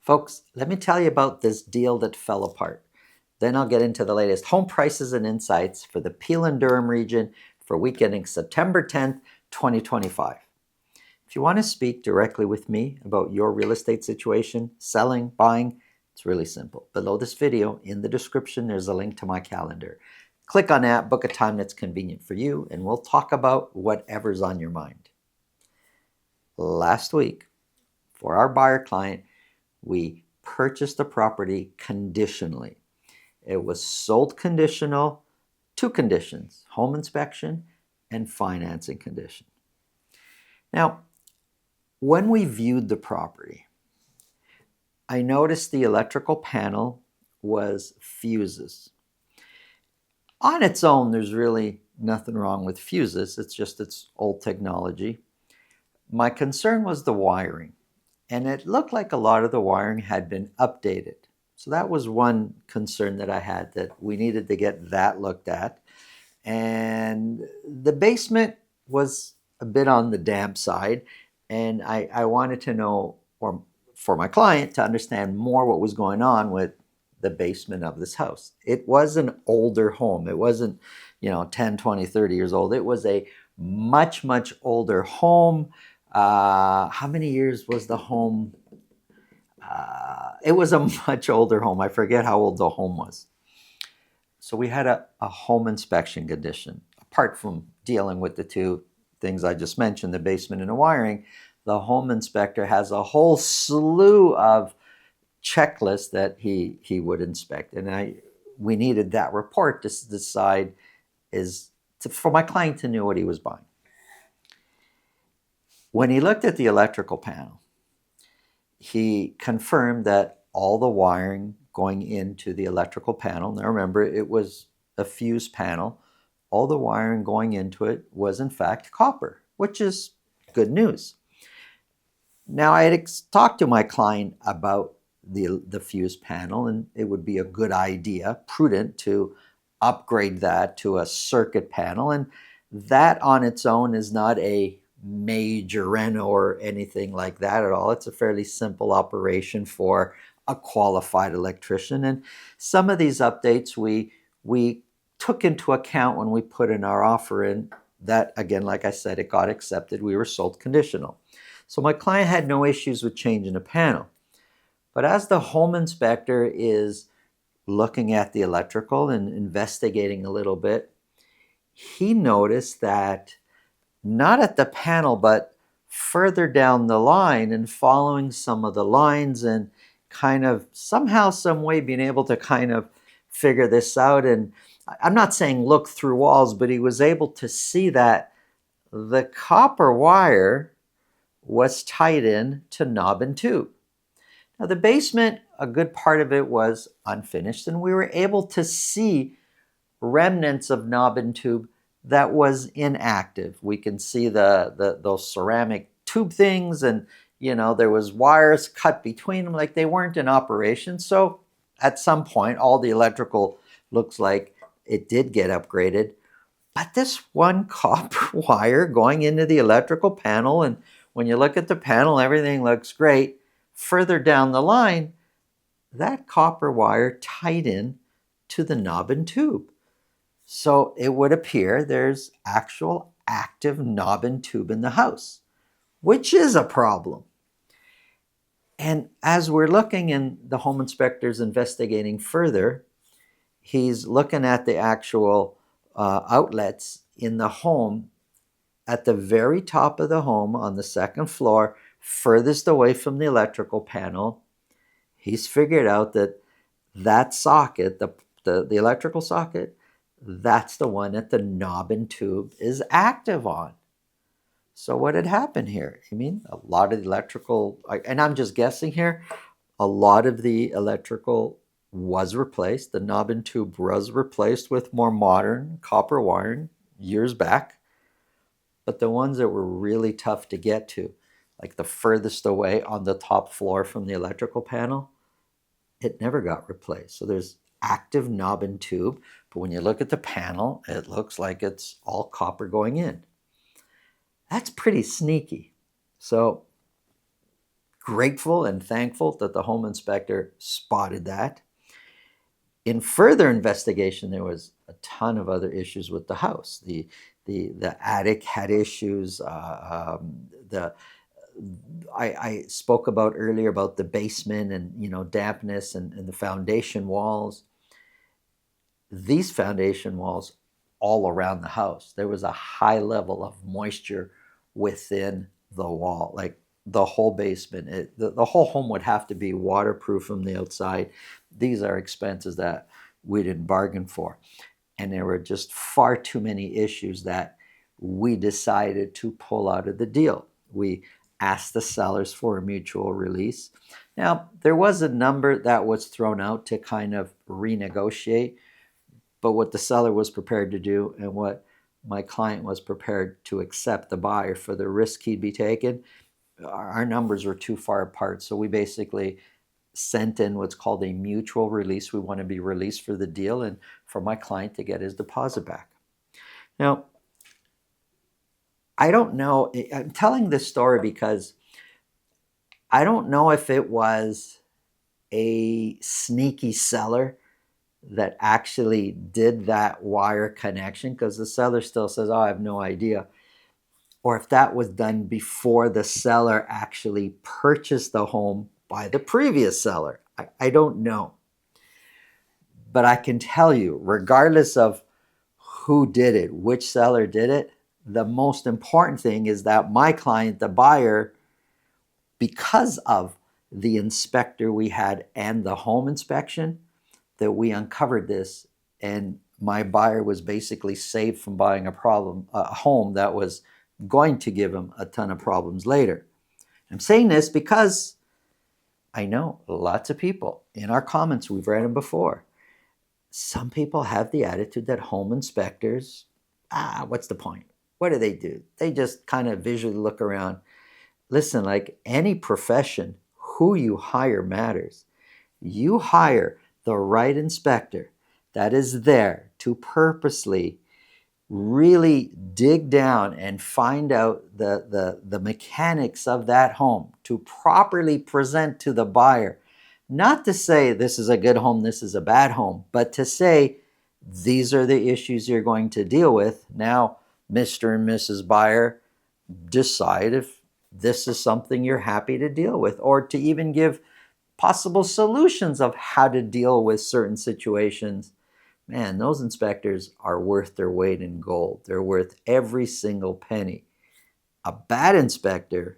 Folks, let me tell you about this deal that fell apart. Then I'll get into the latest home prices and insights for the Peel and Durham region for week ending September 10th, 2025. If you want to speak directly with me about your real estate situation, selling, buying, it's really simple. Below this video, in the description, there's a link to my calendar. Click on that, book a time that's convenient for you, and we'll talk about whatever's on your mind. Last week, for our buyer client, we purchased the property conditionally. It was sold conditional, two conditions: home inspection and financing condition. Now, when we viewed the property, I noticed the electrical panel was fuses. On its own, there's really nothing wrong with fuses. It's just it's old technology. My concern was the wiring, and it looked like a lot of the wiring had been updated. So that was one concern that I had, that we needed to get that looked at. And the basement was a bit on the damp side, and I wanted to know, or for my client to understand more what was going on with the basement of this house. It was an older home. It wasn't, 10, 20, 30 years old. It was a much, much older home. How many years was the home? It was a much older home. I forget how old the home was. So we had a home inspection condition. Apart from dealing with the two things I just mentioned, the basement and the wiring, the home inspector has a whole slew of checklists that he would inspect. And we needed that report to decide for my client to know what he was buying. When he looked at the electrical panel, he confirmed that all the wiring going into the electrical panel, now remember, it was a fuse panel, all the wiring going into it was in fact copper, which is good news. Now, I had talked to my client about the fuse panel, and it would be a good idea, prudent, to upgrade that to a circuit panel. And that on its own is not a major reno or anything like that at all. It's a fairly simple operation for a qualified electrician. And some of these updates we took into account when we put in our offer in. That, again, like I said, it got accepted. We were sold conditional. So my client had no issues with changing the panel. But as the home inspector is looking at the electrical and investigating a little bit, he noticed that not at the panel, but further down the line and following some of the lines and kind of somehow, some way being able to kind of figure this out. And I'm not saying look through walls, but he was able to see that the copper wire was tied in to knob and tube. Now, the basement, a good part of it was unfinished, and we were able to see remnants of knob and tube that was inactive. We can see those ceramic tube things, and there was wires cut between them, like they weren't in operation. So at some point, all the electrical looks like it did get upgraded. But this one copper wire going into the electrical panel, and when you look at the panel, everything looks great. Further down the line, that copper wire tied in to the knob and tube. So it would appear there's actual active knob and tube in the house, which is a problem. And as we're looking and the home inspector's investigating further, he's looking at the actual outlets in the home at the very top of the home on the second floor, furthest away from the electrical panel. He's figured out that socket, the electrical socket, that's the one that the knob and tube is active on. So what had happened here? A lot of the electrical, and I'm just guessing here, a lot of the electrical was replaced. The knob and tube was replaced with more modern copper wiring years back. But the ones that were really tough to get to, like the furthest away on the top floor from the electrical panel, it never got replaced. So there's active knob and tube, but when you look at the panel, it looks like it's all copper going in. That's pretty sneaky. So grateful and thankful that the home inspector spotted that. In further investigation, there was a ton of other issues with the house. The attic had issues. I spoke about earlier about the basement and dampness and the foundation walls. These foundation walls all around the house, there was a high level of moisture within the wall, like the whole basement. The whole home would have to be waterproof from the outside. These are expenses that we didn't bargain for. And there were just far too many issues that we decided to pull out of the deal. We asked the sellers for a mutual release. Now, there was a number that was thrown out to kind of renegotiate, but what the seller was prepared to do and what my client was prepared to accept, the buyer, for the risk he'd be taking, our numbers were too far apart. So we basically sent in what's called a mutual release. We want to be released for the deal and for my client to get his deposit back. Now, I don't know, I'm telling this story because I don't know if it was a sneaky seller that actually did that wire connection, because the seller still says, oh, I have no idea. Or if that was done before the seller actually purchased the home by the previous seller. I don't know. But I can tell you, regardless of who did it, which seller did it, the most important thing is that my client, the buyer, because of the inspector we had and the home inspection, that we uncovered this, and my buyer was basically saved from buying a home that was going to give him a ton of problems later. I'm saying this because I know lots of people in our comments, we've read them before. Some people have the attitude that home inspectors, what's the point? What do? They just kind of visually look around. Listen, like any profession, who you hire matters. You hire the right inspector that is there to purposely really dig down and find out the mechanics of that home, to properly present to the buyer. Not to say this is a good home, this is a bad home, but to say these are the issues you're going to deal with. Now, Mr. and Mrs. Buyer, decide if this is something you're happy to deal with, or to even give possible solutions of how to deal with certain situations. Man, those inspectors are worth their weight in gold. They're worth every single penny. A bad inspector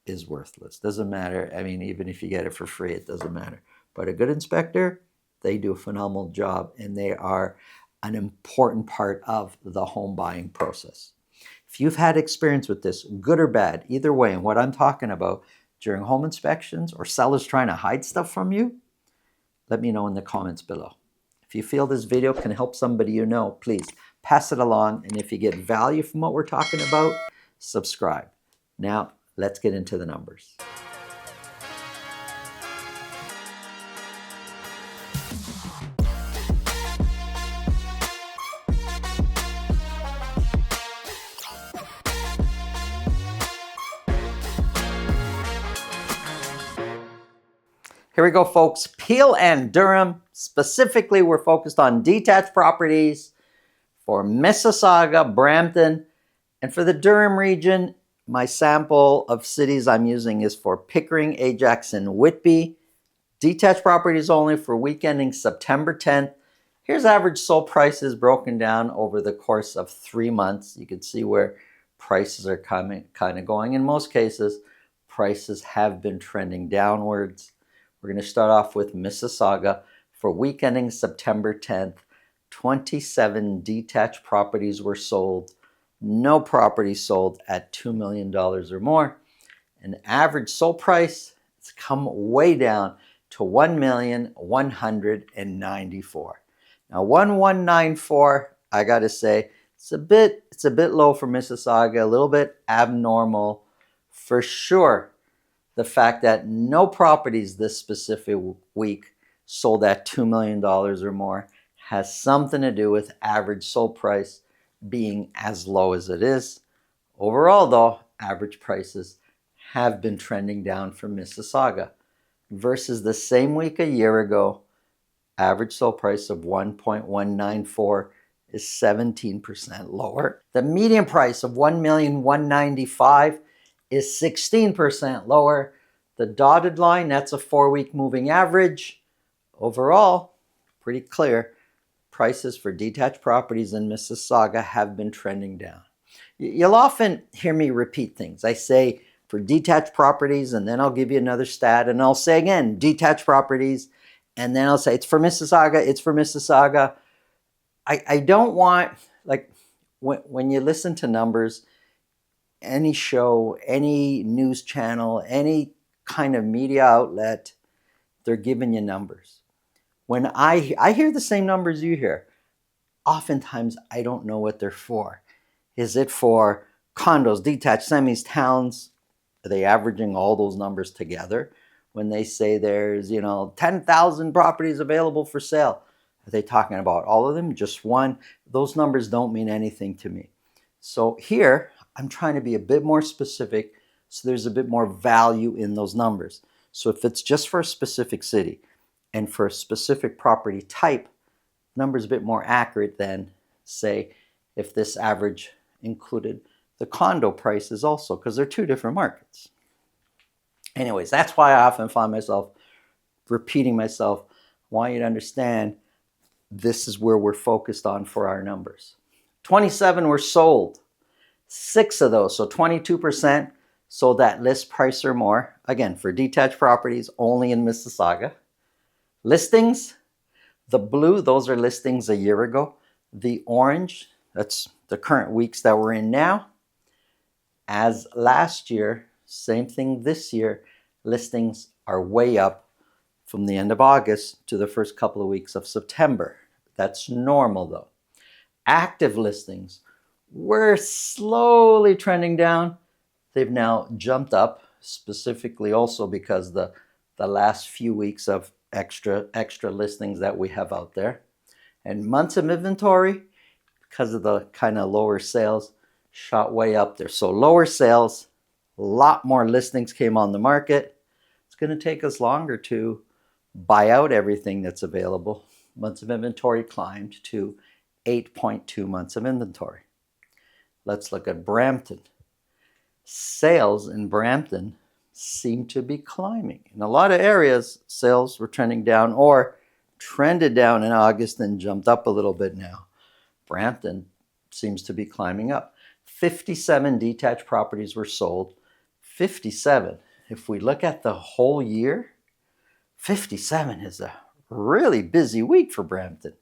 is worthless. Doesn't matter. I mean, even if you get it for free, it doesn't matter. But a good inspector, they do a phenomenal job, and they are an important part of the home buying process. If you've had experience with this, good or bad, either way, and what I'm talking about during home inspections or sellers trying to hide stuff from you, let me know in the comments below. If you feel this video can help somebody you know, please pass it along. And if you get value from what we're talking about, subscribe. Now, let's get into the numbers. Here we go, folks. Peel and Durham. Specifically, we're focused on detached properties for Mississauga, Brampton, and for the Durham region. My sample of cities I'm using is for Pickering, Ajax, and Whitby. Detached properties only for week ending September 10th. Here's average sold prices broken down over the course of 3 months. You can see where prices are kind of going. In most cases, prices have been trending downwards. We're going to start off with Mississauga. For week ending September 10th, 27 detached properties were sold. No property sold at $2 million or more. An average sold price has come way down to $1,194,000. Now, 1,194, I got to say, it's a bit low for Mississauga, a little bit abnormal for sure. The fact that no properties this specific week sold at $2 million or more has something to do with average sold price being as low as it is. Overall, though, average prices have been trending down for Mississauga versus the same week a year ago. Average sold price of 1.194 is 17% lower. The median price of 1,195,000 is 16% lower. The dotted line, that's a 4-week moving average. Overall, pretty clear. Prices for detached properties in Mississauga have been trending down. You'll often hear me repeat things. I say for detached properties, and then I'll give you another stat, and I'll say again, detached properties, and then I'll say it's for Mississauga, it's for Mississauga. I don't want, like, when you listen to numbers, any show, any news channel, any kind of media outlet, they're giving you numbers. When I hear the same numbers you hear, oftentimes I don't know what they're for. Is it for condos, detached, semis, towns? Are they averaging all those numbers together? When they say there's, 10,000 properties available for sale, are they talking about all of them, just one? Those numbers don't mean anything to me. So here, I'm trying to be a bit more specific so there's a bit more value in those numbers. So if it's just for a specific city and for a specific property type, number's a bit more accurate than, say, if this average included the condo prices also, because they're two different markets. Anyways, that's why I often find myself repeating myself. I want you to understand this is where we're focused on for our numbers. 27 were sold. 6 of those, so 22%, sold at list price or more. Again, for detached properties only in Mississauga. Listings, the blue, those are listings a year ago. The orange, that's the current weeks that we're in now. As last year, same thing this year, listings are way up from the end of August to the first couple of weeks of September. That's normal though. Active listings were slowly trending down. They've now jumped up, specifically also because the last few weeks of extra listings that we have out there. And months of inventory, because of the kind of lower sales, shot way up there. So lower sales, a lot more listings came on the market. It's going to take us longer to buy out everything that's available. Months of inventory climbed to 8.2 months of inventory. Let's look at Brampton. Sales in Brampton seem to be climbing. In a lot of areas, sales were trending down or trended down in August and jumped up a little bit now. Brampton seems to be climbing up. 57 detached properties were sold. 57. If we look at the whole year, 57 is a really busy week for Brampton.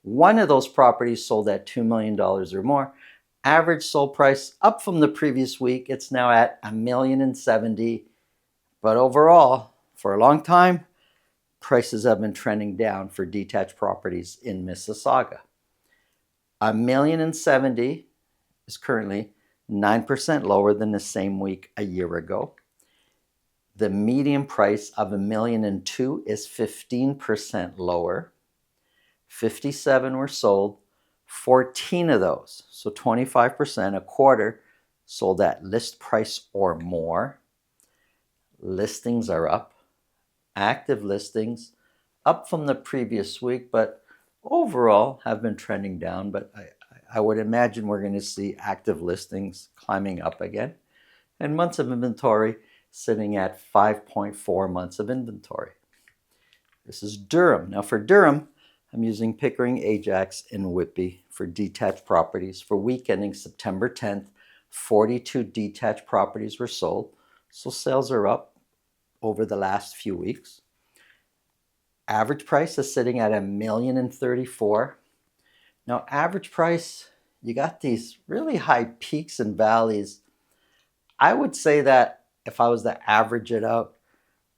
One of those properties sold at $2 million or more. Average sold price up from the previous week. It's now at $1,070,000. But overall, for a long time, prices have been trending down for detached properties in Mississauga. $1,070,000 is currently 9% lower than the same week a year ago. The median price of $1,002,000 is 15% lower. 57 were sold. 14 of those, so 25%, a quarter, sold at list price or more. Listings are up. Active listings up from the previous week, but overall have been trending down. But I would imagine we're going to see active listings climbing up again. And months of inventory sitting at 5.4 months of inventory. This is Durham. Now for Durham, I'm using Pickering, Ajax, and Whitby for detached properties. For week ending September 10th, 42 detached properties were sold. So sales are up over the last few weeks. Average price is sitting at $1,034,000. Now average price, you got these really high peaks and valleys. I would say that if I was to average it out,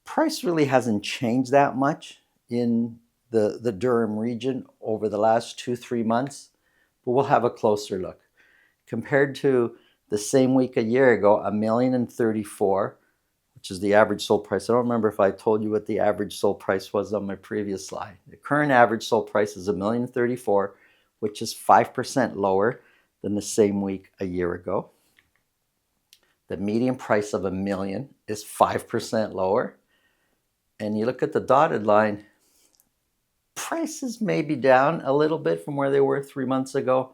price really hasn't changed that much in the Durham region over the last 2-3 months, but we'll have a closer look. Compared to the same week a year ago, $1,034,000, which is the average sold price. I don't remember if I told you what the average sold price was on my previous slide. The current average sold price is $1,034,000, which is 5% lower than the same week a year ago. The median price of $1 million is 5% lower. And you look at the dotted line, prices may be down a little bit from where they were 3 months ago.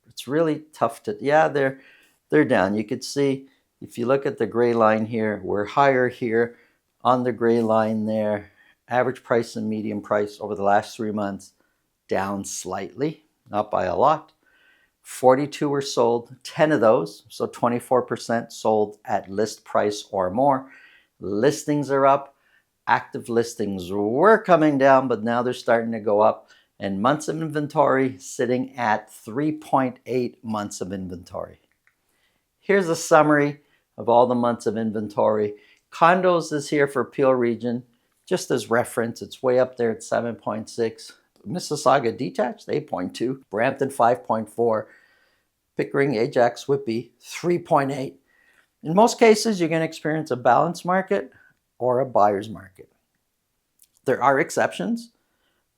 It's really tough to, yeah, they're down. You could see if you look at the gray line here, we're higher here on the gray line there. Average price and median price over the last 3 months down slightly, not by a lot. 42 were sold, 10 of those, so 24% sold at list price or more. Listings are up. Active listings were coming down, but now they're starting to go up. And months of inventory sitting at 3.8 months of inventory. Here's a summary of all the months of inventory. Condos is here for Peel region, just as reference. It's way up there at 7.6. Mississauga detached, 8.2. Brampton, 5.4. Pickering, Ajax, Whitby, 3.8. In most cases, you're going to experience a balanced market or a buyer's market. There are exceptions.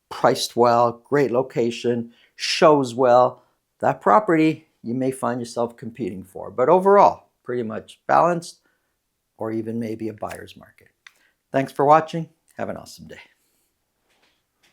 Priced well, great location, shows well. That property you may find yourself competing for. But overall, pretty much balanced or even maybe a buyer's market. Thanks for watching. Have an awesome day.